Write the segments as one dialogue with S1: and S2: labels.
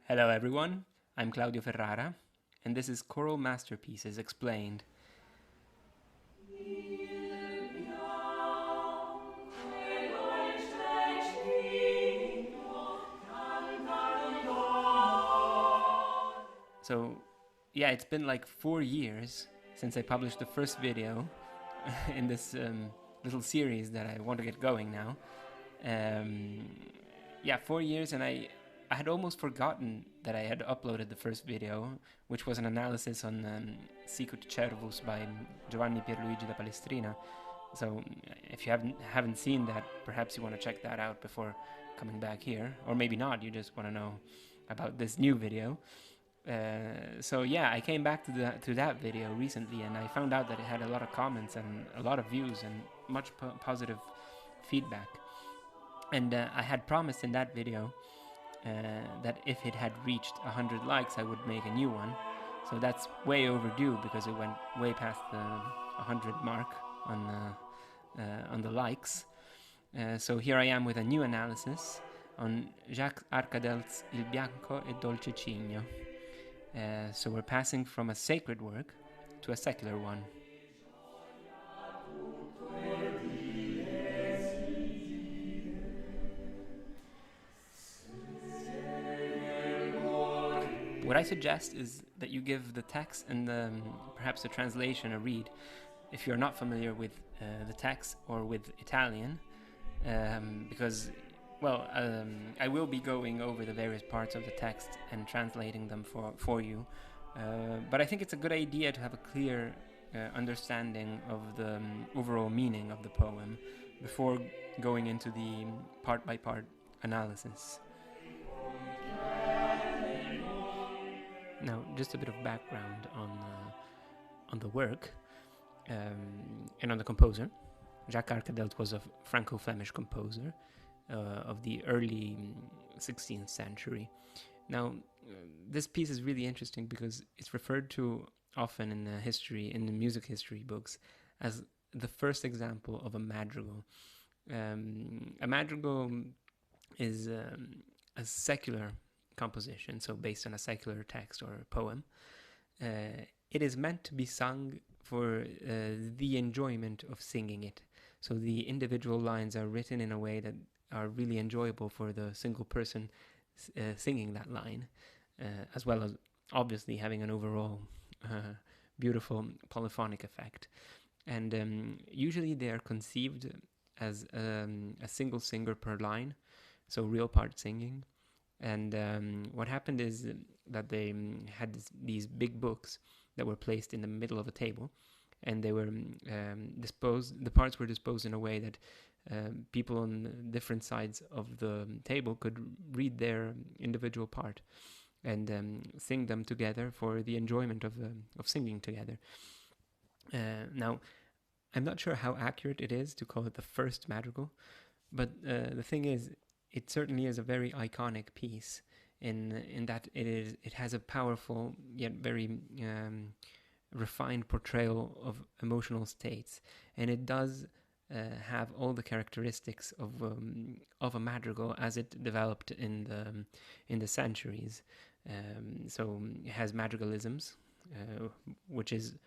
S1: Hello everyone, I'm Claudio Ferrara, and this is Choral Masterpieces Explained. So, yeah, it's been like 4 years since I published the first video in this little series that I want to get going now. Um, yeah, 4 years, and I had almost forgotten that I had uploaded the first video, which was an analysis on Sicut Cervus by Giovanni Pierluigi da Palestrina. So if you haven't seen that, perhaps you want to check that out before coming back here, or maybe not. You just want to know about this new video. So yeah, I came back to that video recently, and I found out that it had a lot of comments and a lot of views and much positive feedback. And I had promised in that video that if it had reached 100 likes, I would make a new one. So that's way overdue because it went way past the 100 mark on the likes. So here I am with a new analysis on Jacques Arcadelt's Il Bianco e Dolce Cigno. So we're passing from a sacred work to a secular one. What I suggest is that you give the text and perhaps the translation a read if you're not familiar with the text or with Italian, because, well, I will be going over the various parts of the text and translating them for you. But I think it's a good idea to have a clear understanding of the overall meaning of the poem before going into the part-by-part analysis. Now, just a bit of background on the work and on the composer. Jacques Arcadelt was a Franco-Flemish composer of the early 16th century. Now, this piece is really interesting because it's referred to often in the music history books, as the first example of a madrigal. A madrigal is a secular composition, so based on a secular text or poem. It is meant to be sung for the enjoyment of singing it. So the individual lines are written in a way that are really enjoyable for the single person singing that line, as well as obviously having an overall beautiful polyphonic effect. And usually they are conceived as a single singer per line, so real part singing. And what happened is that they had these big books that were placed in the middle of a table, and they were disposed. The parts were disposed in a way that people on different sides of the table could read their individual part and sing them together for the enjoyment of singing together. Now, I'm not sure how accurate it is to call it the first madrigal, but the thing is, it certainly is a very iconic piece in that it has a powerful yet very refined portrayal of emotional states, and it does have all the characteristics of a madrigal as it developed in the centuries. So it has madrigalisms, which is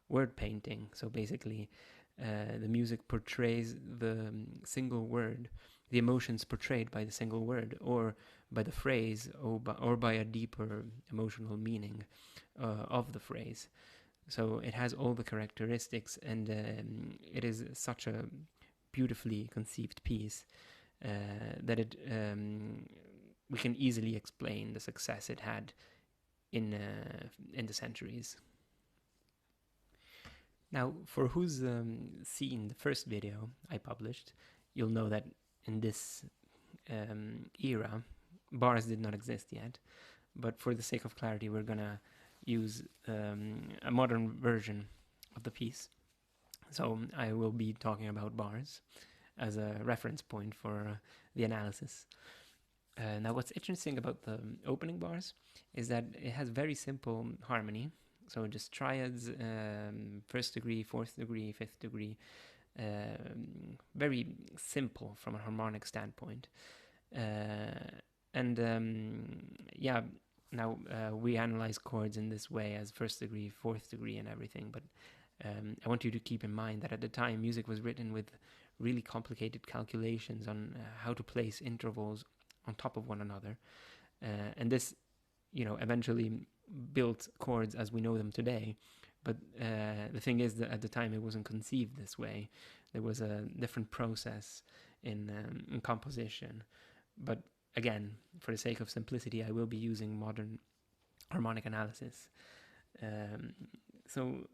S1: word painting. So basically, the music portrays the single word, the emotions portrayed by the single word, or by the phrase, or by a deeper emotional meaning of the phrase. So it has all the characteristics, and it is such a beautifully conceived piece that we can easily explain the success it had in the centuries. Now, for who's seen the first video I published, you'll know that in this era, bars did not exist yet. But for the sake of clarity, we're gonna use a modern version of the piece. So I will be talking about bars as a reference point for the analysis. Now, what's interesting about the opening bars is that it has very simple harmony. So just triads, first degree, fourth degree, fifth degree, very simple from a harmonic standpoint. And yeah, Now, we analyze chords in this way as first degree, fourth degree, and everything, but I want you to keep in mind that at the time, music was written with really complicated calculations on how to place intervals on top of one another. And this, eventually built chords as we know them today. But the thing is that at the time, it wasn't conceived this way. There was a different process in composition. But again, for the sake of simplicity, I will be using modern harmonic analysis. So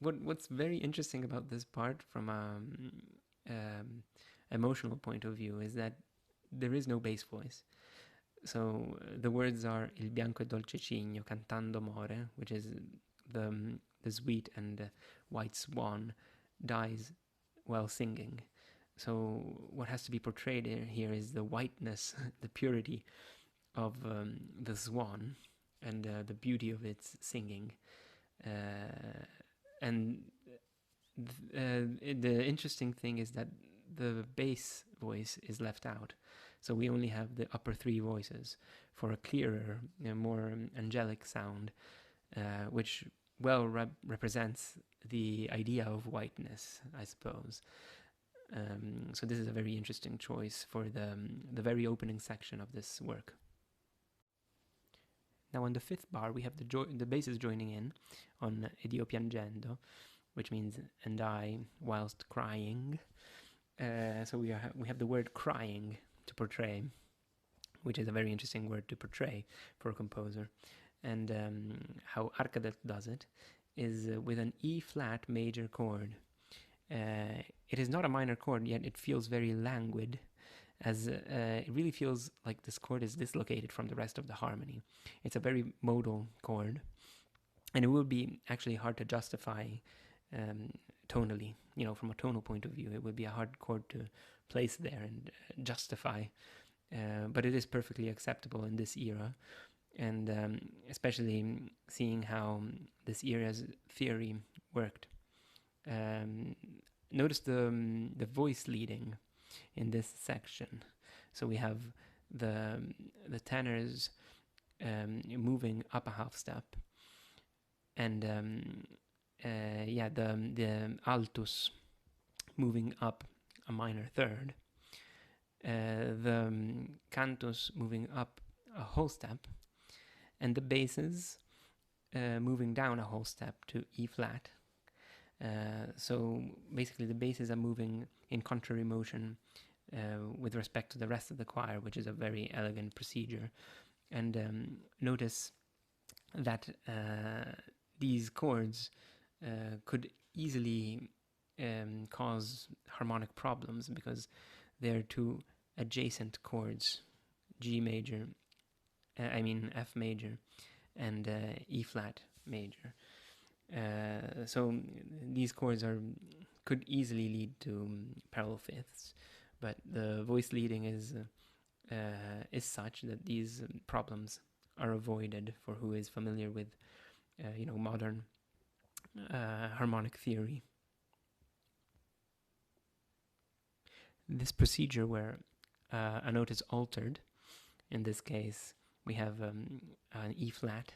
S1: what's very interesting about this part from an emotional point of view is that there is no bass voice. So the words are Il Bianco e Dolce Cigno cantando more, which is the sweet and white swan dies while singing. So what has to be portrayed here is the whiteness, the purity of the swan, and the beauty of its singing. And the interesting thing is that the bass voice is left out. So we only have the upper three voices for a clearer, more angelic sound, which well represents the idea of whiteness, I suppose. So this is a very interesting choice for the very opening section of this work. Now on the fifth bar, we have the basses joining in on Ed io piangendo, which means and I whilst crying. So we have the word crying to portray, which is a very interesting word to portray for a composer. And how Arcadelt does it is with an E flat major chord. It is not a minor chord, yet it feels very languid, as it really feels like this chord is dislocated from the rest of the harmony. It's a very modal chord, and it will be actually hard to justify tonally. From a tonal point of view, it would be a hard chord to place there and justify, but it is perfectly acceptable in this era, and especially seeing how this era's theory worked. Notice the voice leading in this section. So we have the tenors moving up a half step, and the altus moving up a minor third, the cantus moving up a whole step, and the basses moving down a whole step to E flat. So basically the basses are moving in contrary motion with respect to the rest of the choir, which is a very elegant procedure. And notice that these chords could easily cause harmonic problems because they're two adjacent chords, F major and E flat major. So these chords could easily lead to parallel fifths, but the voice leading is such that these problems are avoided for who is familiar with modern harmonic theory. This procedure where a note is altered, in this case we have an E flat,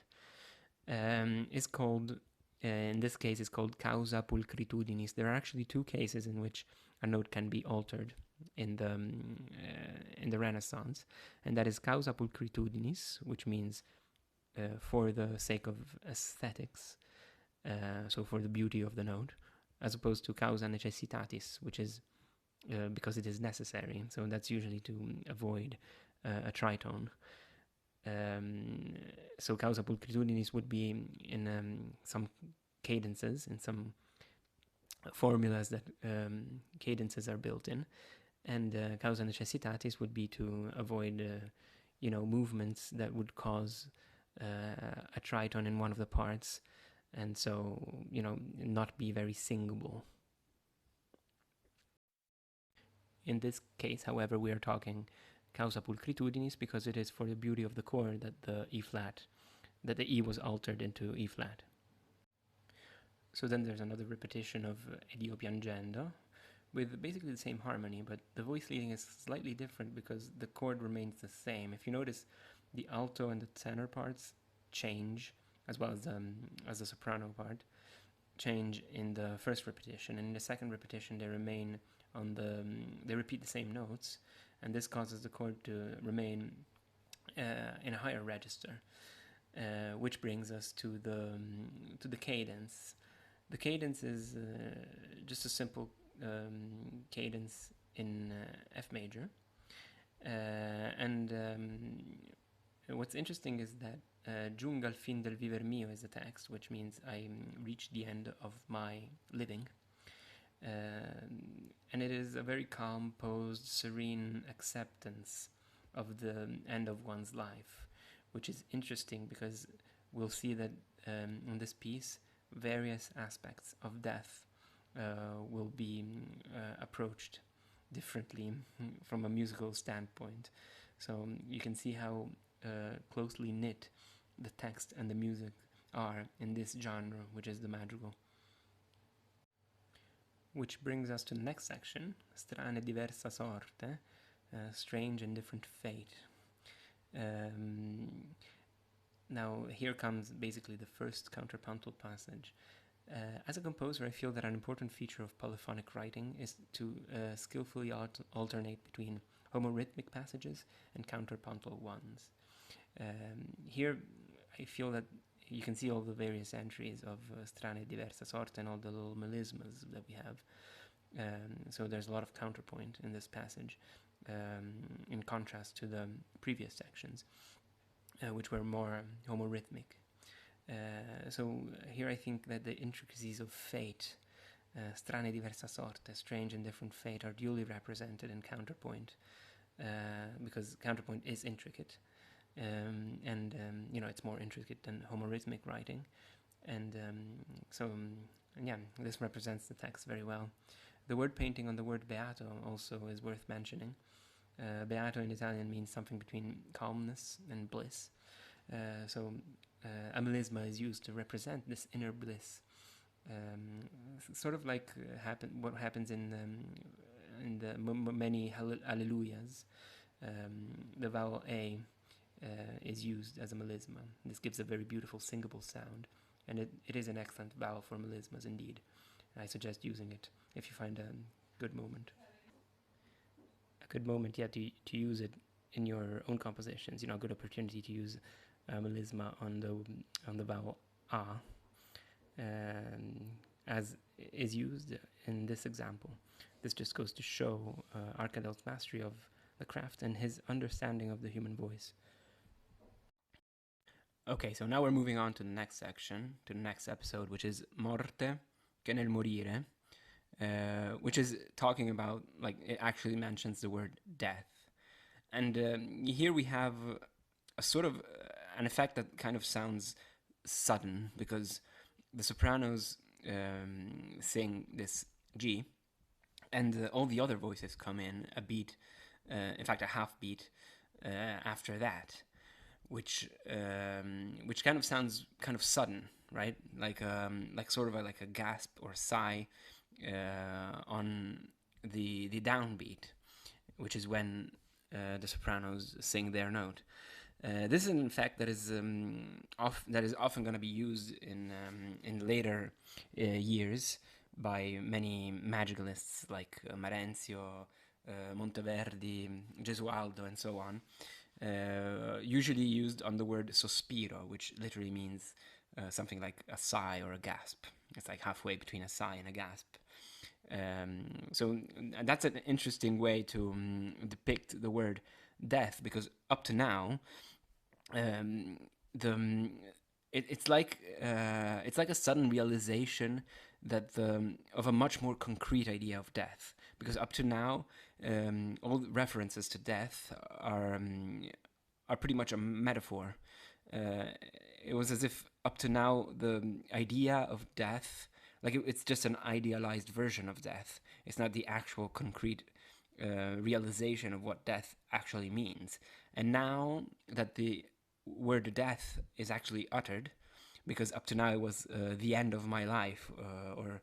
S1: is called, in this case it's called causa pulchritudinis. There are actually two cases in which a note can be altered in the Renaissance, and that is causa pulchritudinis, which means for the sake of aesthetics, so for the beauty of the note, as opposed to causa necessitatis, which is because it is necessary. So that's usually to avoid a tritone. So causa pulchritudinis would be in some cadences, in some formulas that cadences are built in, and causa necessitatis would be to avoid movements that would cause a tritone in one of the parts, and so not be very singable. In this case, however, we are talking causa pulchritudinis because it is for the beauty of the chord that the E was altered into E flat. So then there's another repetition of Ed io piangendo, with basically the same harmony, but the voice leading is slightly different because the chord remains the same. If you notice, the alto and the tenor parts change, as well as the soprano part change in the first repetition, and in the second repetition they repeat the same notes, and this causes the chord to remain in a higher register, which brings us to the cadence. The cadence is just a simple cadence in F major, and what's interesting is that giunga al fin del viver mio is the text, which means I reached the end of my living. And it is a very calm, posed, serene acceptance of the end of one's life, which is interesting because we'll see that in this piece, various aspects of death will be approached differently from a musical standpoint. So you can see how closely knit the text and the music are in this genre, which is the madrigal. Which brings us to the next section, strana e diversa sorte, strange and different fate. Now here comes basically the first counterpuntal passage. As a composer, I feel that an important feature of polyphonic writing is to skillfully alternate between homorhythmic passages and counterpuntal ones. Here I feel that you can see all the various entries of strane diversa sorte and all the little melismas that we have. So there's a lot of counterpoint in this passage, in contrast to the previous sections, which were more homorhythmic. So here I think that the intricacies of fate, strane e diversa sorte, strange and different fate, are duly represented in counterpoint, because counterpoint is intricate, and it's more intricate than homorhythmic writing, and this represents the text very well. The word painting on the word beato also is worth mentioning. Beato in Italian means something between calmness and bliss. So a melisma is used to represent this inner bliss, sort of like what happens in the many hallelujahs. The vowel A is used as a melisma. This gives a very beautiful singable sound, and it is an excellent vowel for melismas indeed. I suggest using it if you find a good moment. A good moment, to use it in your own compositions. A good opportunity to use melisma on the vowel A, as is used in this example. This just goes to show Arcadelt's mastery of the craft and his understanding of the human voice. Okay, so now we're moving on to the next section, to the next episode, which is Morte che nel morire, which is talking about, it actually mentions the word death. And here we have a sort of an effect that kind of sounds sudden, because the sopranos sing this G, and all the other voices come in a beat, in fact a half beat after that, which kind of sounds kind of sudden, right? Like sort of like a gasp or sigh on the downbeat, which is when the sopranos sing their note. This is an effect that is often going to be used in later years by many madrigalists like Marenzio, Monteverdi, Gesualdo, and so on. Usually used on the word sospiro, which literally means something like a sigh or a gasp. It's like halfway between a sigh and a gasp. So that's an interesting way to depict the word death, because up to now, it's like a sudden realization that of a much more concrete idea of death, because up to now, all references to death are pretty much a metaphor. It was as if up to now the idea of death, it's just an idealized version of death. It's not the actual concrete realization of what death actually means. And now that the word death is actually uttered, because up to now it was the end of my life, or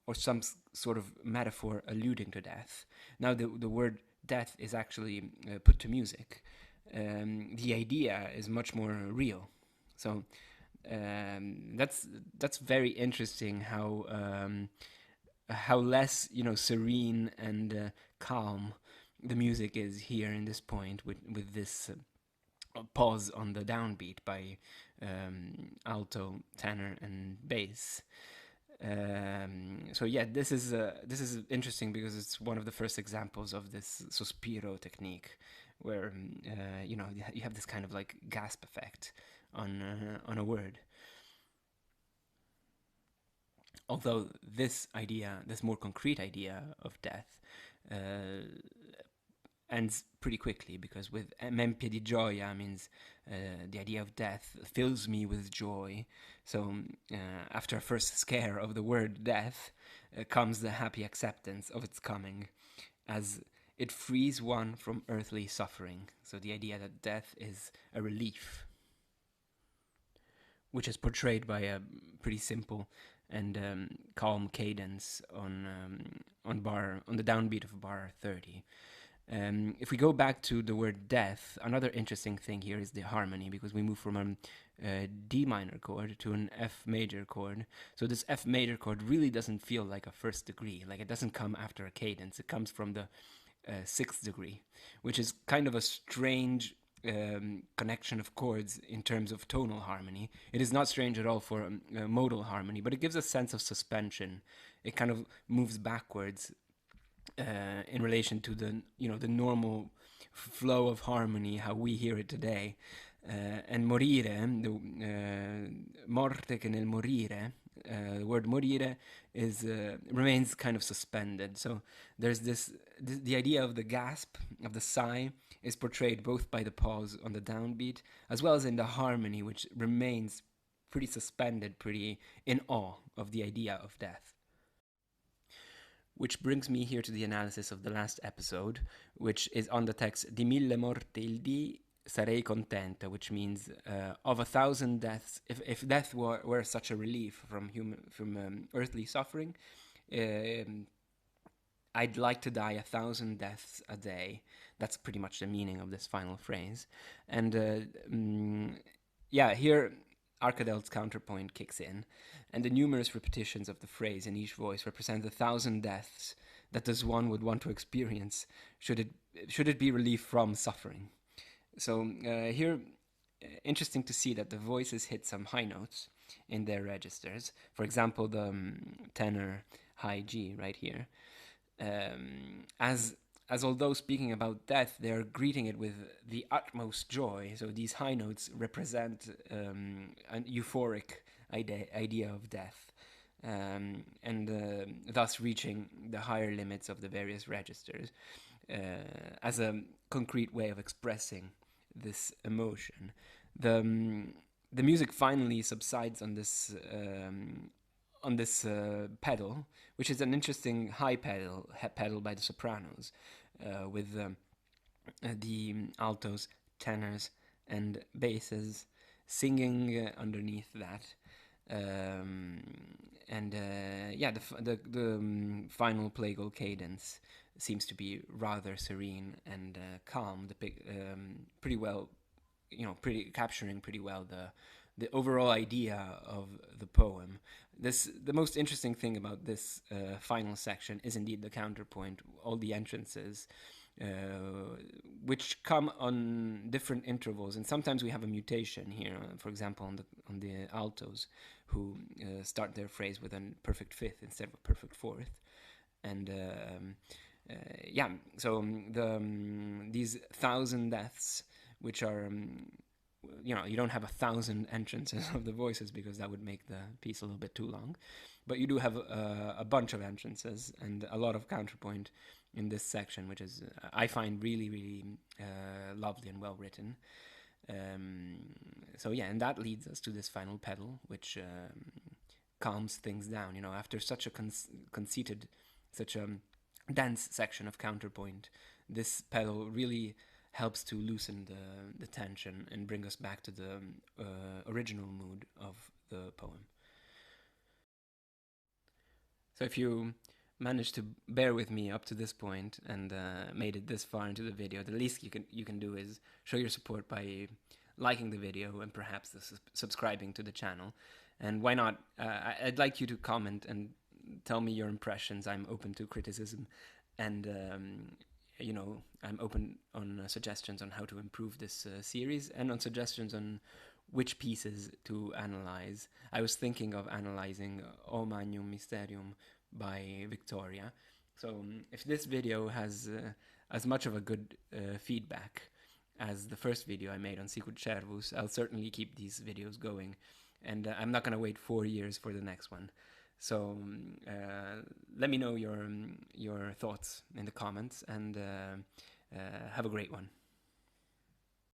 S1: or some sort of metaphor alluding to death. Now, the word death is actually put to music. The idea is much more real. So that's very interesting. How less serene and calm the music is here in this point with this pause on the downbeat by alto, tenor, and bass. So yeah, this is interesting because it's one of the first examples of this sospiro technique, where you have this kind of like gasp effect on a word. Although this more concrete idea of death, ends pretty quickly, because with m'empie di gioia means the idea of death fills me with joy. So after a first scare of the word death comes the happy acceptance of its coming, as it frees one from earthly suffering. So the idea that death is a relief, which is portrayed by a pretty simple and calm cadence on the downbeat of bar 30. If we go back to the word death, another interesting thing here is the harmony, because we move from a D minor chord to an F major chord. So this F major chord really doesn't feel like a first degree, like it doesn't come after a cadence. It comes from the sixth degree, which is kind of a strange connection of chords in terms of tonal harmony. It is not strange at all for modal harmony, but it gives a sense of suspension. It kind of moves backwards in relation to the normal flow of harmony, how we hear it today. And morire, morte che nel morire, the word morire remains kind of suspended. So there's the idea of the gasp, of the sigh, is portrayed both by the pause on the downbeat as well as in the harmony, which remains pretty suspended, pretty in awe of the idea of death. Which brings me here to the analysis of the last episode, which is on the text Di mille morte il dì sarei contenta, which means of 1,000 deaths, if death were such a relief from earthly suffering, I'd like to die 1,000 deaths a day. That's pretty much the meaning of this final phrase. And here Arcadelt's counterpoint kicks in, and the numerous repetitions of the phrase in each voice represent 1,000 deaths that this one would want to experience should it be relief from suffering. So here, interesting to see that the voices hit some high notes in their registers. For example, the tenor high G right here. As although speaking about death, they're greeting it with the utmost joy. So these high notes represent an euphoric idea of death, and thus reaching the higher limits of the various registers as a concrete way of expressing this emotion. The music finally subsides on this pedal, which is an interesting high pedal by the sopranos, with the altos, tenors, and basses singing underneath that. The final plagal cadence seems to be rather serene and calm, pretty well, capturing pretty well the overall idea of the poem. The most interesting thing about this final section is indeed the counterpoint, all the entrances, which come on different intervals, and sometimes we have a mutation here. For example, on the altos, who start their phrase with a perfect fifth instead of a perfect fourth, and these 1,000 deaths, which are you don't have 1,000 entrances of the voices because that would make the piece a little bit too long, but you do have a bunch of entrances and a lot of counterpoint in this section, which is I find really, really lovely and well written. And that leads us to this final pedal, which calms things down. After such a conceited, such a dense section of counterpoint, this pedal really helps to loosen the tension and bring us back to the original mood of the poem. So if you managed to bear with me up to this point and made it this far into the video, the least you can do is show your support by liking the video and perhaps subscribing to the channel. And why not? I'd like you to comment and tell me your impressions. I'm open to criticism, and you know, I'm open on suggestions on how to improve this series, and on suggestions on which pieces to analyze. I was thinking of analyzing O Magnum Mysterium by Victoria. So if this video has as much of a good feedback as the first video I made on Sicut Cervus, I'll certainly keep these videos going, and I'm not going to wait 4 years for the next one. So let me know your thoughts in the comments, and have a great one.